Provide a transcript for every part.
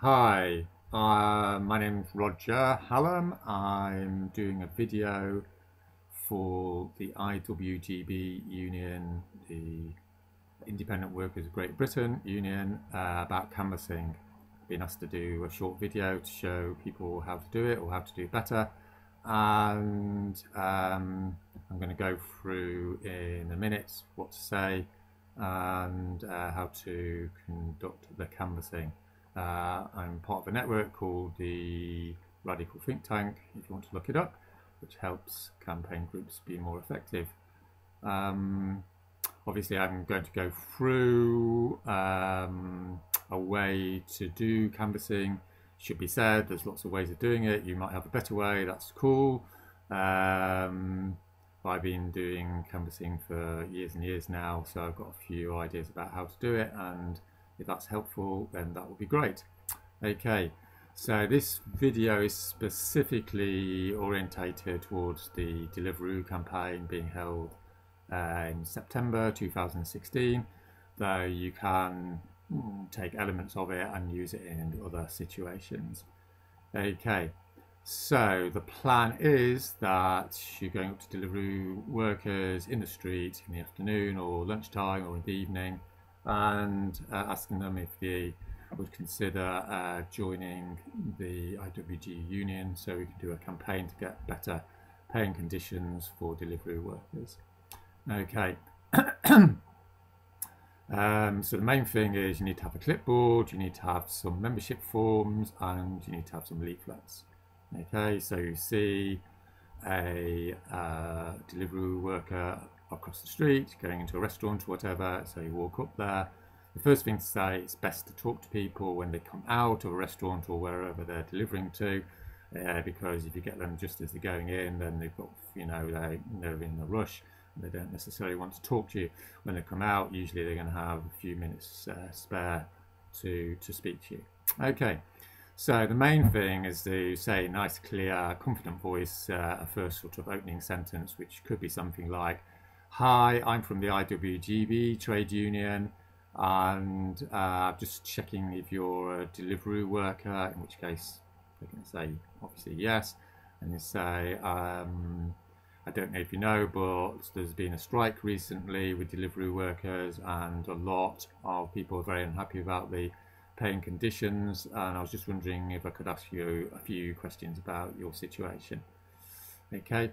Hi, my name's Roger Hallam. I'm doing a video for the IWGB Union, the Independent Workers of Great Britain Union, about canvassing. I've been asked to do a short video to show people how to do it or how to do it better. And I'm going to go through in a minute what to say and how to conduct the canvassing. I'm part of a network called the Radical Think Tank, if you want to look it up, which helps campaign groups be more effective. Obviously, I'm going to go through a way to do canvassing. Should be said, there's lots of ways of doing it. You might have a better way, that's cool. I've been doing canvassing for years and years now, so I've got a few ideas about how to do it, and if that's helpful, then that would be great. Okay, so this video is specifically orientated towards the Deliveroo campaign being held in September 2016, though you can take elements of it and use it in other situations. Okay, so the plan is that you're going up to Deliveroo workers in the street in the afternoon or lunchtime or in the evening and asking them if they would consider joining the IWG union so we can do a campaign to get better paying conditions for Deliveroo workers. Okay. So the main thing is you need to have a clipboard, you need to have some membership forms, and you need to have some leaflets. Okay, so you see a Deliveroo worker across the street going into a restaurant or whatever, so you walk up there. The first thing to say, it's best to talk to people when they come out of a restaurant or wherever they're delivering to, because if you get them just as they're going in, then they've got, they're in a rush. They don't necessarily want to talk to you. When they come out, usually they're going to have a few minutes spare to speak to you. Okay, so the main thing is to say nice, clear, confident voice, a first sort of opening sentence, which could be something like, "Hi, I'm from the IWGB trade union, and just checking if you're a Deliveroo worker," in which case they're going to say, obviously, yes. And you say, I don't know if you know, but there's been a strike recently with Deliveroo workers, and a lot of people are very unhappy about the paying conditions, and I was just wondering if I could ask you a few questions about your situation. Okay,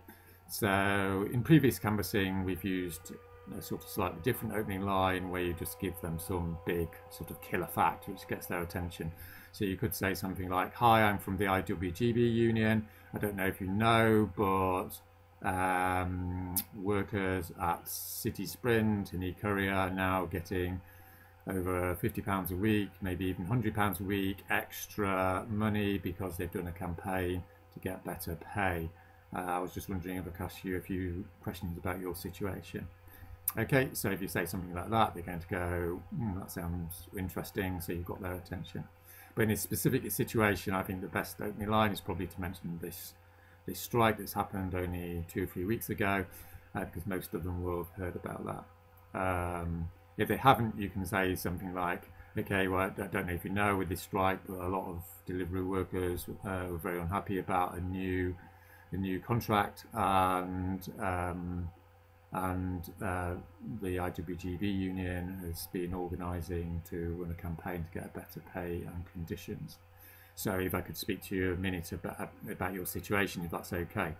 so in previous canvassing we've used a sort of slightly different opening line where you just give them some big sort of killer fact which gets their attention. So you could say something like, "Hi, I'm from the IWGB union. I don't know if you know, but workers at City Sprint in E-Courier are now getting over £50 a week, maybe even £100 a week extra money because they've done a campaign to get better pay. I was just wondering if I could ask you a few questions about your situation." Okay, so if you say something like that, they're going to go, "That sounds interesting," so you've got their attention. But in a specific situation, I think the best opening line is probably to mention this strike that's happened only 2 or 3 weeks ago, because most of them will have heard about that. If they haven't, you can say something like, "Okay, well, I don't know if you know, with this strike, but a lot of Deliveroo workers were very unhappy about a new contract, and the IWGB union has been organising to run a campaign to get better pay and conditions. So if I could speak to you a minute about your situation, if that's okay."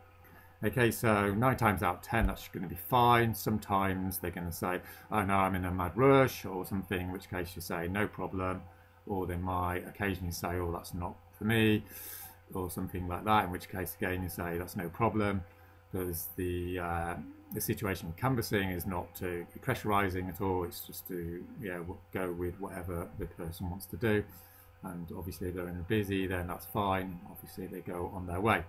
Okay, so 9 times out of 10, that's going to be fine. Sometimes they're going to say, "Oh no, I'm in a mad rush," or something, in which case you say, "No problem." Or they might occasionally say, "Oh, that's not for me," or something like that, in which case again you say, "That's no problem," because the situation with canvassing is not to be pressurising at all. It's just to go with whatever the person wants to do. And obviously if they're in a busy, then that's fine. Obviously they go on their way.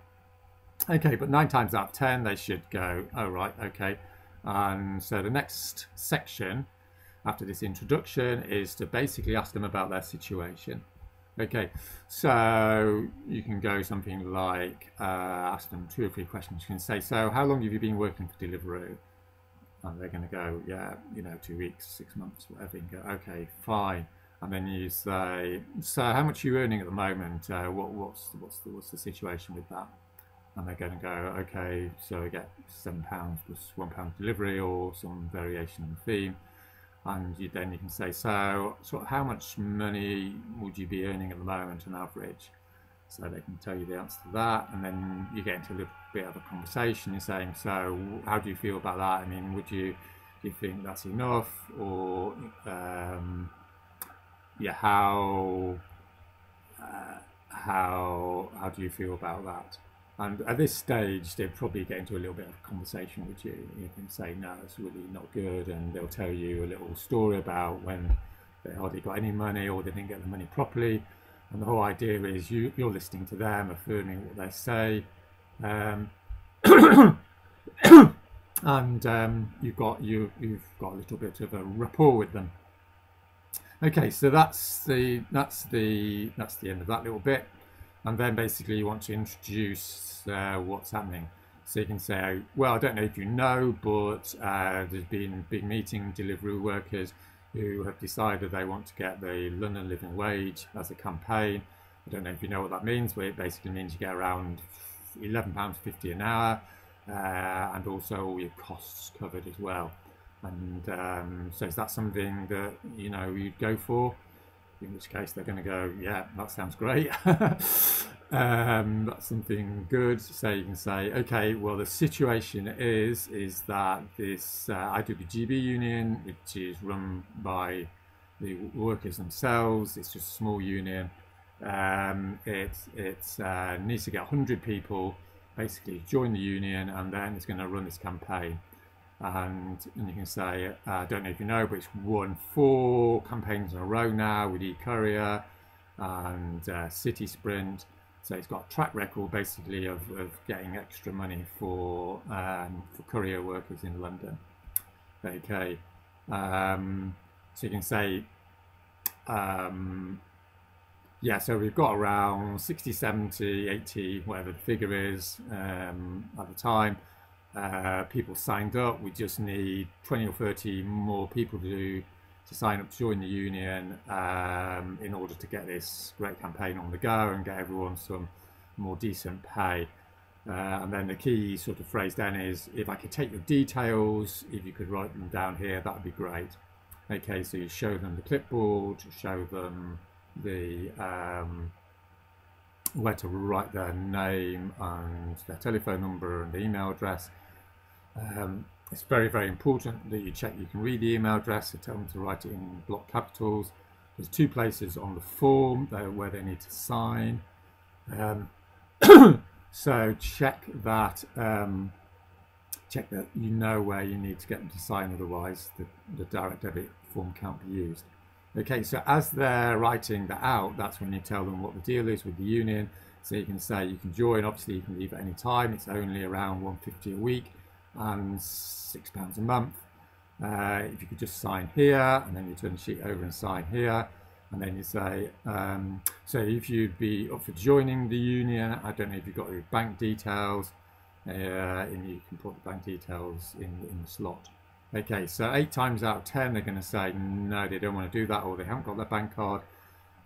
Okay, but 9 times out of 10 they should go, "Oh right, okay." And so the next section after this introduction is to basically ask them about their situation. Okay, so you can go something like, ask them 2 or 3 questions. You can say, "So how long have you been working for Deliveroo?" And they're going to go, "Yeah, 2 weeks, 6 months, whatever." You can go, "Okay, fine. and then you say, so how much are you earning at the moment? What's the situation with that? And they're going to go, okay, so I get £7 plus £1 delivery or some variation in the theme. And then you can say, so sort of how much money would you be earning at the moment on average? So they can tell you the answer to that, and then you get into a little bit of a conversation. You're saying, so how do you feel about that? I mean, do you think that's enough, or yeah, how do you feel about that? And at this stage, they'll probably get into a little bit of a conversation with you. You can say, no, it's really not good, and they'll tell you a little story about when they hardly got any money or they didn't get the money properly. And the whole idea is you're listening to them, affirming what they say, and you've got a little bit of a rapport with them. Okay, so that's the end of that little bit, and then basically you want to introduce what's happening. So you can say, well, I don't know if you know, but there's been a big meeting, Deliveroo workers who have decided they want to get the London living wage as a campaign. I don't know if you know what that means, but it basically means you get around £11.50 an hour, and also all your costs covered as well. And so is that something that you'd go for? In which case they're going to go, yeah, that sounds great. That's something good. So you can say, okay, well, the situation is that this IWGB union, which is run by the workers themselves, it's just a small union. It needs to get 100 people basically join the union, and then it's going to run this campaign. And you can say, I don't know if you know, but it's won 4 campaigns in a row now with eCourier and City Sprint. So it's got a track record basically of getting extra money for courier workers in London. Okay, so you can say, yeah, so we've got around 60, 70, 80, whatever the figure is at the time. People signed up. We just need 20 or 30 more people to sign up to join the union in order to get this great campaign on the go and get everyone some more decent pay. And then the key sort of phrase then is, if I could take your details, if you could write them down here, that would be great. Okay, so you show them the clipboard, show them the where to write their name and their telephone number and the email address. It's very, very important that you check you can read the email address, so tell them to write it in block capitals. There's 2 places on the form where they need to sign. So check that you know where you need to get them to sign, otherwise the direct debit form can't be used. Okay, so as they're writing that out, that's when you tell them what the deal is with the union. So you can say you can join, obviously you can leave at any time. It's only around £150 a week and £6 a month. If you could just sign here, and then you turn the sheet over and sign here, and then you say, so if you'd be up for joining the union, I don't know if you've got your bank details, and you can put the bank details in the slot. Okay, so 8 times out of 10 they're going to say no, they don't want to do that, or they haven't got their bank card.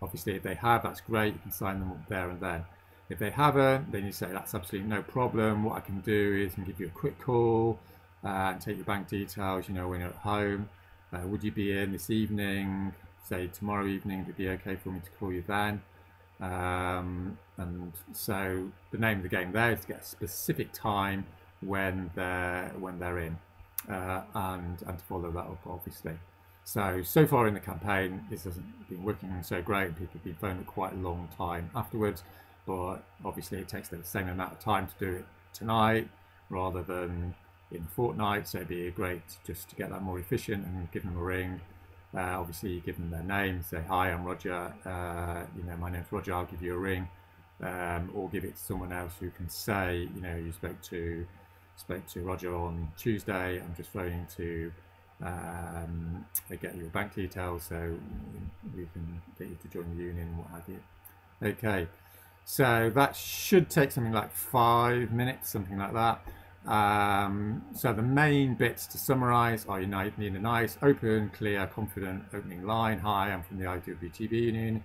Obviously if they have, that's great, you can sign them up there and then. If they haven't, then you say that's absolutely no problem. What I can do is I can give you a quick call and take your bank details, when you're at home. Would you be in this evening? Say tomorrow evening, would it be okay for me to call you then? And so the name of the game there is to get a specific time when they're in. And to follow that up, obviously. So far in the campaign, this hasn't been working so great, and people have been phoning quite a long time afterwards, but obviously it takes the same amount of time to do it tonight rather than in a fortnight, so it'd be great just to get that more efficient and give them a ring. Obviously you give them their name, say, hi, I'm Roger, my name's Roger, I'll give you a ring, or give it to someone else who can say, you spoke to Roger on Tuesday, I'm just phoning to get your bank details so we can get you to join the union and what have you. Okay, so that should take something like 5 minutes, something like that. So the main bits to summarise are you need a nice, open, clear, confident opening line. Hi, I'm from the IWGB union.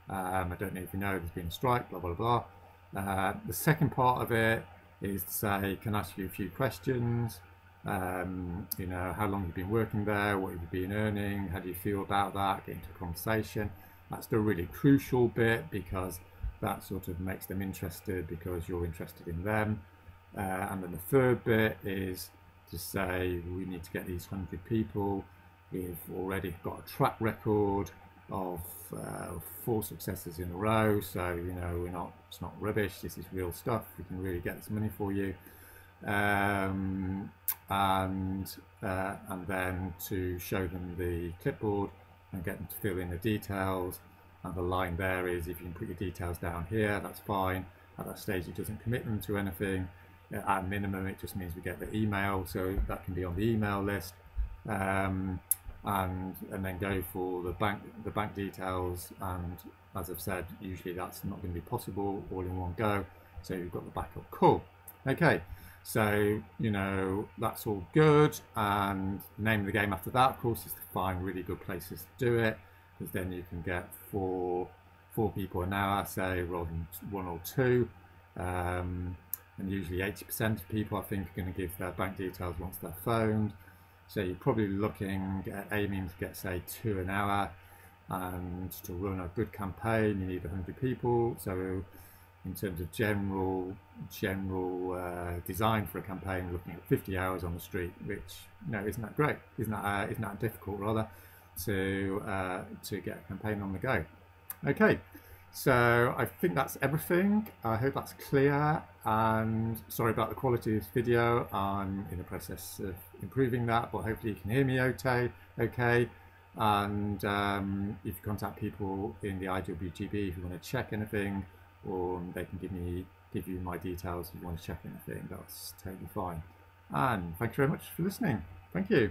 I don't know if you know there's been a strike, blah, blah, blah. The second part of it is to say, can I ask you a few questions? You know, how long you've been working there, what have you been earning, how do you feel about that, get into a conversation. That's the really crucial bit because that sort of makes them interested because you're interested in them. And then the third bit is to say we need to get these 100 people. We've already got a track record of 4 successes in a row, so you know it's not rubbish. This is real stuff. We can really get this money for you. And then to show them the clipboard and get them to fill in the details. And the line there is, if you can put your details down here, that's fine. At that stage, it doesn't commit them to anything. At minimum, it just means we get the email, so that can be on the email list. And then go for the bank details. And as I've said, usually that's not going to be possible all in one go. So you've got the backup call. Okay. So, you know, that's all good. And the name of the game after that, of course, is to find really good places to do it, because then you can get four people an hour, say, rather than 1 or 2. And usually 80% of people, I think, are going to give their bank details once they're phoned. So you're probably looking at aiming to get, say, 2 an hour. And to run a good campaign, you need 100 people. So in terms of general design for a campaign, looking at 50 hours on the street, which, you know, isn't that great? Isn't that difficult, rather, to get a campaign on the go? Okay, so I think that's everything. I hope that's clear, and sorry about the quality of this video. I'm in the process of improving that, but hopefully you can hear me okay. And if you contact people in the IWGB if you want to check anything, or they can give you my details if you want to check anything, that's totally fine. And thank you very much for listening. Thank you.